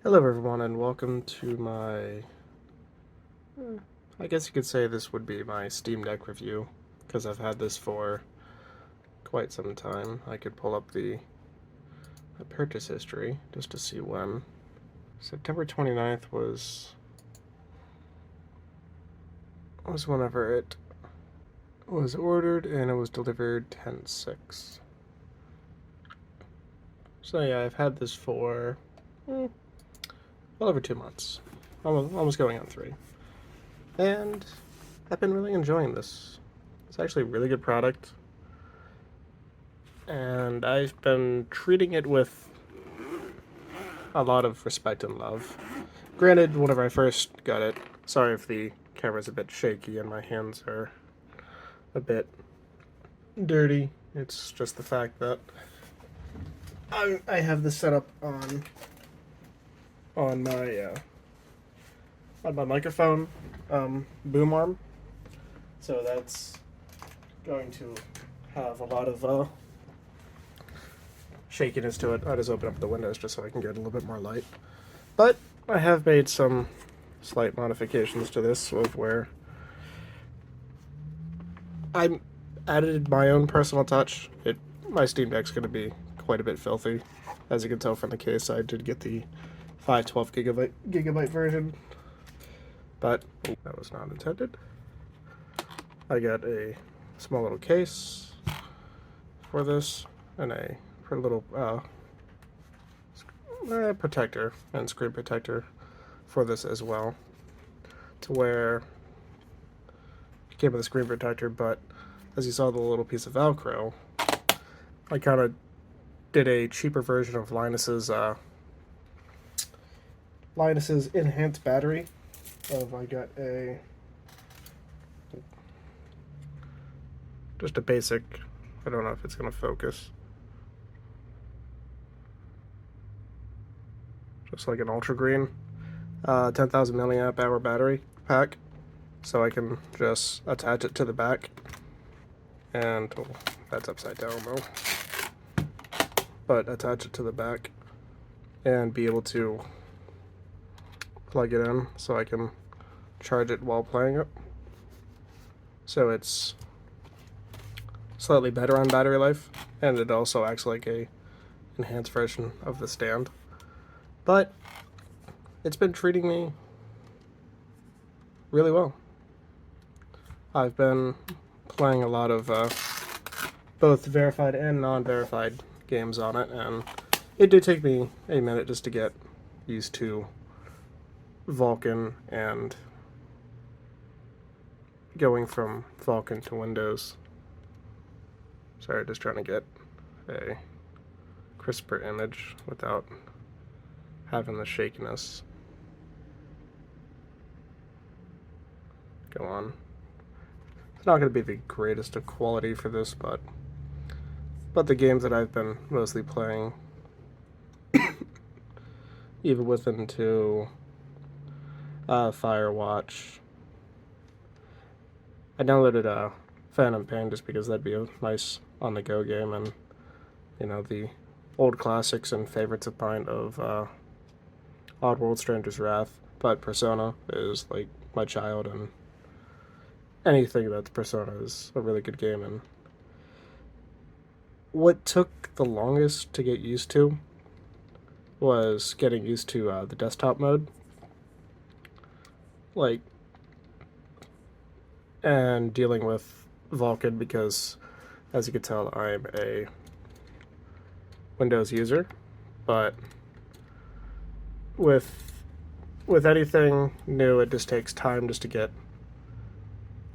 Hello everyone and welcome to my, I guess you could say this would be my Steam Deck review, because I've had this for quite some time. I could pull up the purchase history just to see when. September 29th was whenever it was ordered, and it was delivered 10/6. So yeah, I've had this for well over 2 months, almost going on 3. And I've been really enjoying this. It's actually a really good product, and I've been treating it with a lot of respect and love. Granted, whenever I first got it, sorry if the camera's a bit shaky and my hands are a bit dirty. It's just the fact that I have this set up on my microphone boom arm, so that's going to have a lot of shakiness to it. I just open up the windows just so I can get a little bit more light. But I have made some slight modifications to this, of where I added my own personal touch. My Steam Deck's going to be quite a bit filthy. As you can tell from the case, I did get the 512 gigabyte version, but that was not intended. I got a small little case for this, and a little protector and screen protector for this as well, to where it came with a screen protector, but as you saw the little piece of Velcro, I kind of did a cheaper version of Linus's enhanced battery. I got just a basic, I don't know if it's going to focus, just like an ultra green 10,000 milliamp hour battery pack, so I can just attach it to the back, and that's upside down though, but attach it to the back and be able to plug it in so I can charge it while playing it. So it's slightly better on battery life, and it also acts like a enhanced version of the stand. But it's been treating me really well. I've been playing a lot of both verified and non-verified games on it, and it did take me a minute just to get used to Vulkan and going from Vulkan to Windows. Sorry, just trying to get a crisper image without having the shakiness go on. It's not going to be the greatest of quality for this, but the games that I've been mostly playing, even within to Firewatch. I downloaded Phantom Pain just because that'd be a nice on-the-go game, and the old classics and favorites of mine of Oddworld, Stranger's Wrath, but Persona is like my child, and anything that's Persona is a really good game. And what took the longest to get used to was getting used to the desktop mode, and dealing with Vulkan, because as you can tell, I'm a Windows user, but with anything new, it just takes time just to get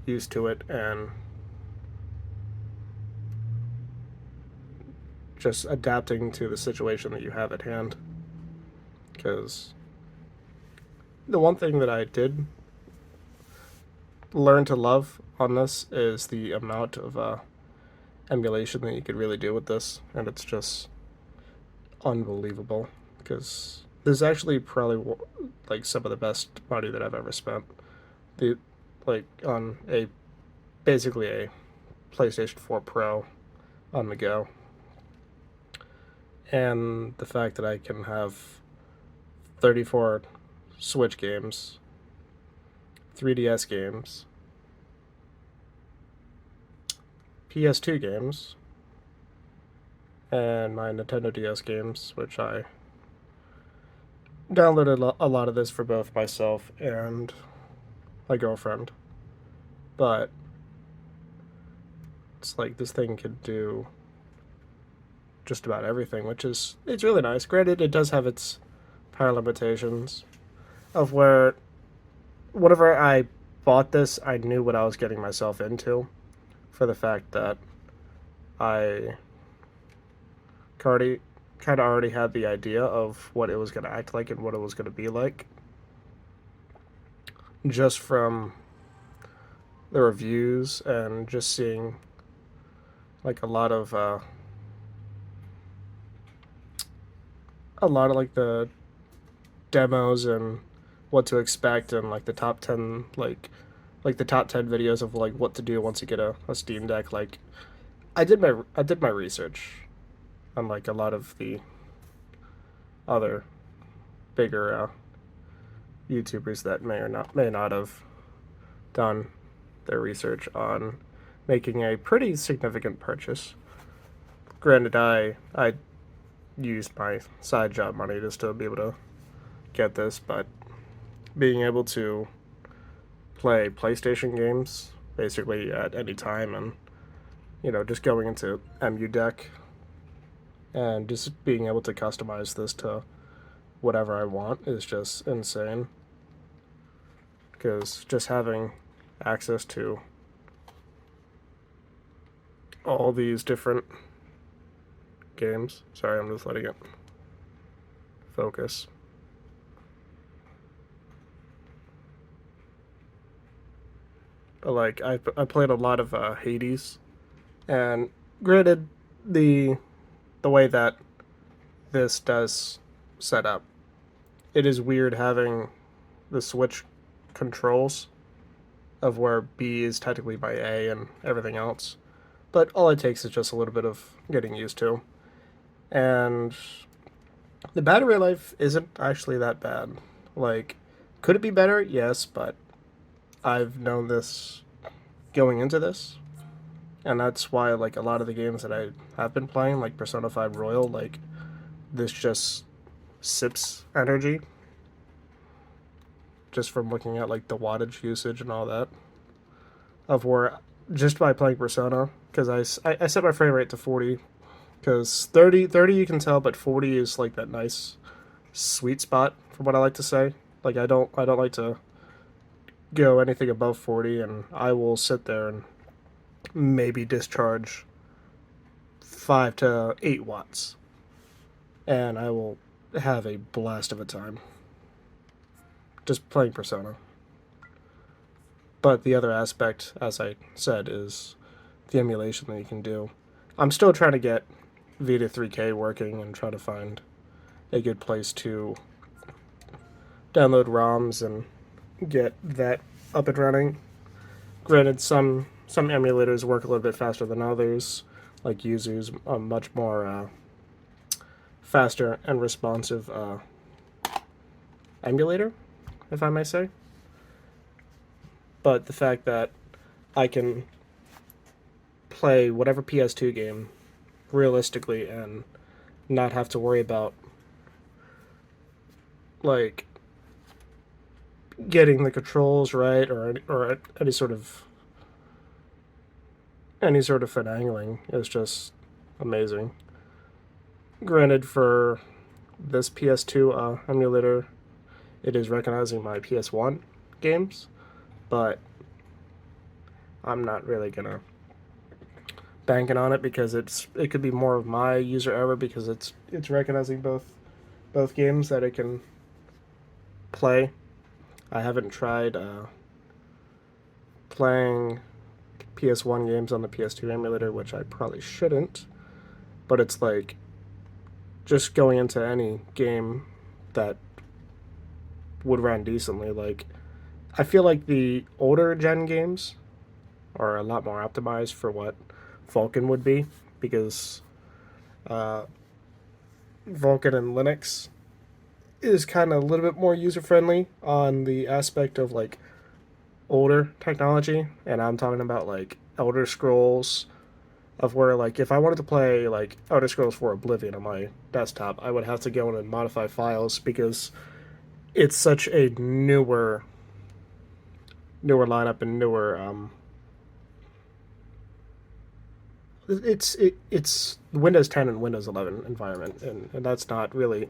used to it and just adapting to the situation that you have at hand. Because the one thing that I did learn to love on this is the amount of emulation that you could really do with this, and it's just unbelievable, because this is actually probably like some of the best money that I've ever spent. On basically a PlayStation 4 Pro on the go, and the fact that I can have 34 Switch games, 3DS games, PS2 games, and my Nintendo DS games, which I downloaded a lot of this for both myself and my girlfriend. But it's like this thing could do just about everything, which is, it's really nice. Granted, it does have its power limitations of where whenever I bought this, I knew what I was getting myself into, for the fact that I kind of already had the idea of what it was going to act like and what it was going to be like, just from the reviews and just seeing like a lot of like the demos and what to expect, and like the top 10 like the top 10 videos of like what to do once you get a Steam Deck. Like I did my research on like a lot of the other bigger YouTubers that may not have done their research on making a pretty significant purchase. Granted, I used my side job money just to be able to get this, but being able to play PlayStation games basically at any time, and just going into MU Deck and just being able to customize this to whatever I want is just insane. Because just having access to all these different games. Sorry, I'm just letting it focus. But like I played a lot of Hades, and granted, the way that this does set up, it is weird having the Switch controls of where B is technically by A and everything else. But all it takes is just a little bit of getting used to. And the battery life isn't actually that bad. Like, could it be better? Yes, but I've known this going into this. And that's why, like, a lot of the games that I have been playing, like Persona 5 Royal, like, this just sips energy. Just from looking at, like, the wattage usage and all that. Of where, just by playing Persona, because I set my frame rate to 40, because 30 you can tell, but 40 is like that nice sweet spot from what I like to say. Like I don't like to go anything above 40, and I will sit there and maybe discharge 5 to 8 watts, and I will have a blast of a time just playing Persona. But the other aspect, as I said, is the emulation that you can do. I'm still trying to get Vita 3K working and try to find a good place to download ROMs and get that up and running. Granted, some emulators work a little bit faster than others, like Yuzu's a much more faster and responsive emulator, if I may say. But the fact that I can play whatever PS2 game realistically and not have to worry about like getting the controls right, or any sort of finagling is just amazing. Granted, for this PS2 emulator, it is recognizing my PS1 games, but I'm not really gonna banking on it, because it could be more of my user error, because it's recognizing both games that it can play. I haven't tried playing PS1 games on the PS2 emulator, which I probably shouldn't, but it's like just going into any game that would run decently. Like, I feel like the older gen games are a lot more optimized for what Vulkan would be, because Vulkan and Linux is kind of a little bit more user friendly on the aspect of like older technology, and I'm talking about like Elder Scrolls, of where like if I wanted to play like Elder Scrolls for Oblivion on my desktop, I would have to go in and modify files because it's such a newer lineup and newer it's Windows 10 and Windows 11 environment, and that's not really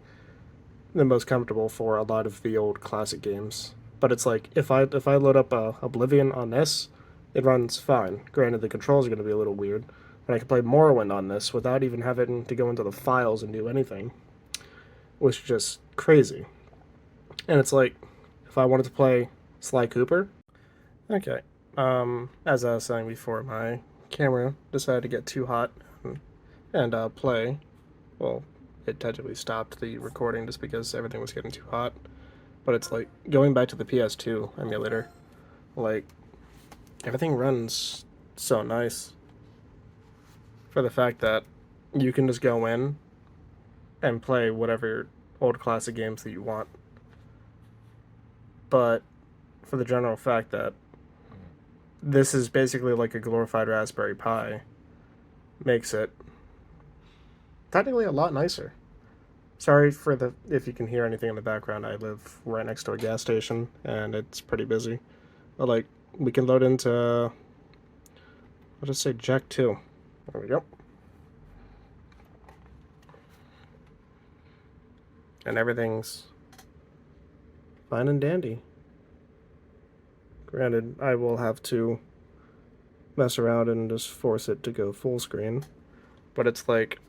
the most comfortable for a lot of the old classic games. But it's like if I load up Oblivion on this, it runs fine. Granted, the controls are going to be a little weird, but I can play Morrowind on this without even having to go into the files and do anything, which is just crazy. And it's like if I wanted to play Sly Cooper, okay. As I was saying before, my camera decided to get too hot and play. Well, it technically stopped the recording just because everything was getting too hot. But it's like going back to the PS2 emulator, like everything runs so nice for the fact that you can just go in and play whatever old classic games that you want. But for the general fact that this is basically like a glorified Raspberry Pi, makes it technically a lot nicer. Sorry for the if you can hear anything in the background. I live right next to a gas station and it's pretty busy. But like we can load into I'll just say Jack 2. There we go. And everything's fine and dandy. Granted, I will have to mess around and just force it to go full screen. But it's like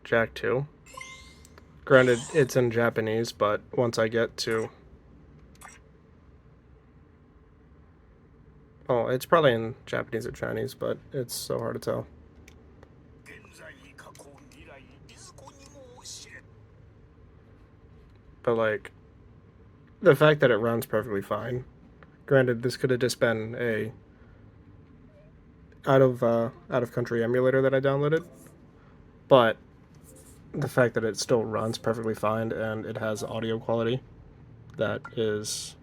Jack 2. Granted, it's in Japanese, but once I get to... Oh, it's probably in Japanese or Chinese, but it's so hard to tell. But like, the fact that it runs perfectly fine. Granted, this could have just been a out of country emulator that I downloaded, but the fact that it still runs perfectly fine and it has audio quality that is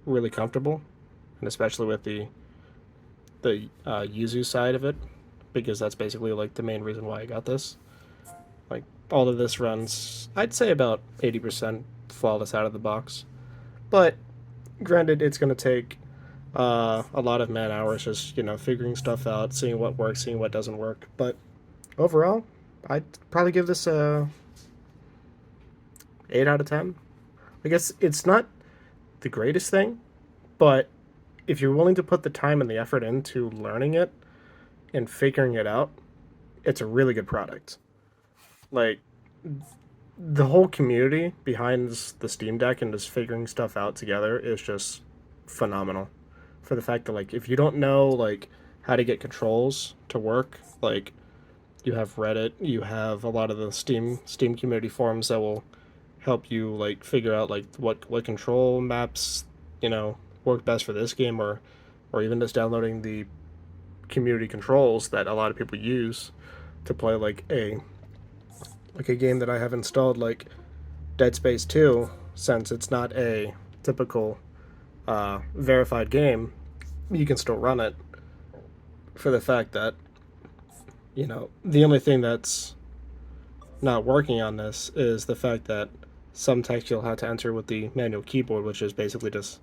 really comfortable, and especially with the Yuzu side of it, because that's basically like the main reason why I got this. Like all of this runs, I'd say about 80% flawless out of the box, but granted, it's going to take a lot of man hours just figuring stuff out, seeing what works, seeing what doesn't work. But overall, I'd probably give this a 8 out of 10. I guess it's not the greatest thing, but if you're willing to put the time and the effort into learning it and figuring it out, it's a really good product. Like, the whole community behind the Steam Deck and just figuring stuff out together is just phenomenal. For the fact that like if you don't know like how to get controls to work, like you have Reddit, you have a lot of the Steam community forums that will help you like figure out like what control maps work best for this game, or even just downloading the community controls that a lot of people use to play like a game that I have installed, like Dead Space 2, since it's not a typical verified game. You can still run it for the fact that the only thing that's not working on this is the fact that some text you'll have to enter with the manual keyboard, which is basically just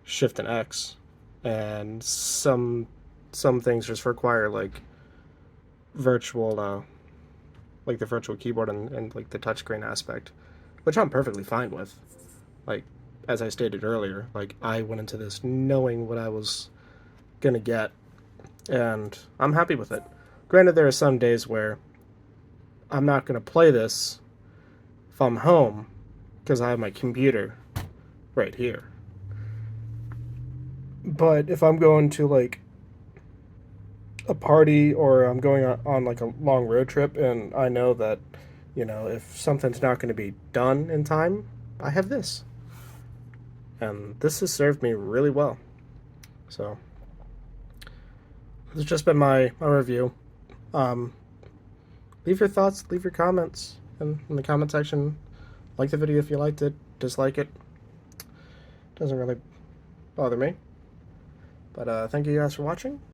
Shift and X, and some things just require like virtual like the virtual keyboard and like the touchscreen aspect, which I'm perfectly fine with. Like as I stated earlier, like I went into this knowing what I was gonna get, and I'm happy with it. Granted, there are some days where I'm not gonna play this if I'm home because I have my computer right here. But if I'm going to like a party or I'm going on like a long road trip and I know that if something's not going to be done in time, I have this, and this has served me really well. So this has just been my review. leave your thoughts, leave your comments in the comment section. Like the video if you liked it, dislike it. Doesn't really bother me. But thank you guys for watching.